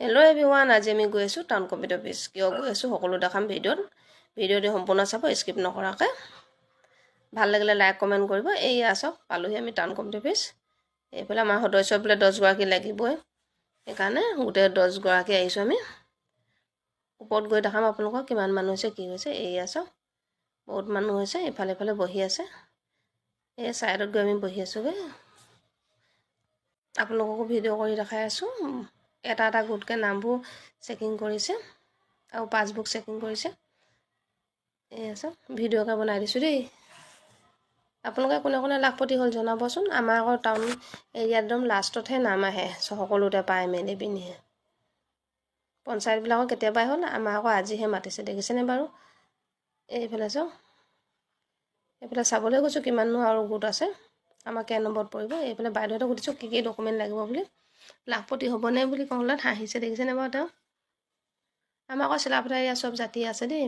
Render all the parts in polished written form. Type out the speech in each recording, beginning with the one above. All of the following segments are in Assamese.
হেল্ল' এভৰিৱান, আজি আমি গৈ আছোঁ টাউন কম্পিউটাৰ অফিচ। কিয় গৈ আছোঁ সকলো দেখাম ভিডিঅ'টি সম্পূৰ্ণ চাব, স্কিপ নকৰাকৈ। ভাল লাগিলে লাইক কমেণ্ট কৰিব। এয়া চাওক, পালোহি আমি টাউন কম্পিউটাৰ অফিচ। এইফালে আমাৰ সদস্য বোলে 10গৰাকী লাগিবই, সেইকাৰণে গোটেই 10গৰাকী আহিছোঁ আমি। ওপৰত গৈ দেখাম আপোনালোকক কিমান মানুহ হৈছে, কি হৈছে। এয়া চাওক, বহুত মানুহ হৈছে, ইফালে ইফালে বহি আছে। এই ছাইডত গৈ আমি বহি আছোঁগৈ। আপোনালোককো ভিডিঅ' কৰি দেখাই আছোঁ। এটা এটা গোটকৈ নামবোৰ চেকিং কৰিছে আৰু পাছবুক চেকিং কৰিছে। এয়া চাওক, ভিডিঅ'কে বনাই দিছোঁ দেই। আপোনালোকে কোনে কোনে লাখপতি হ'ল জনাবচোন। আমাৰ আকৌ টাউন এৰিয়াত একদম লাষ্টতহে নাম আহে, সকলোতে পাই মেলি পিনিহে। পঞ্চায়তবিলাকৰ কেতিয়াবাই হ'ল, আমাৰ আকৌ আজিহে মাতিছে, দেখিছেনে বাৰু। এইফালে চাওক, এইফালে চাবলৈ গৈছোঁ কিমাননো আৰু গোট আছে, আমাৰ কেই নম্বৰত পৰিব। এইফালে বাইদেউহঁতক সুধিছোঁ কি কি ডকুমেণ্ট লাগিব বুলি। লাখপতি হ'বনে বুলি কওঁলত হাঁহিছে, দেখিছেনে বাৰু তেওঁ। আমাৰ আকৌ চিলাপথাৰ এৰিয়া চব জাতি আছে দেই,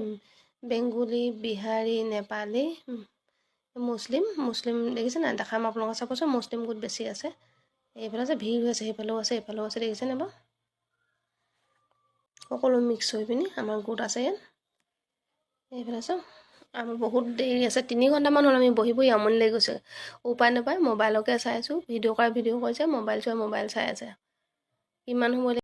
বেংগলী, বিহাৰী, নেপালী, মুছলিম দেখিছে নাই। দেখাম আপোনালোকক চাবচোন, মুছলিম গোট বেছি আছে। এইফালে যে ভিৰ হৈ আছে, সেইফালেও আছে, এইফালেও আছে, দেখিছেনে বাৰু। সকলো মিক্স হৈ পিনি আমাৰ গোট আছে ইয়াত। এইফালে চাওক, আমাৰ বহুত দেৰি আছে, 3 ঘণ্টামান হ'ল আমি বহি বহি আমনি লাগি গৈছে। উপায় নাপায় মোবাইলকে চাই আছোঁ, ভিডিঅ' কৰিছে, মোবাইল চাই আছে। কিমান সময়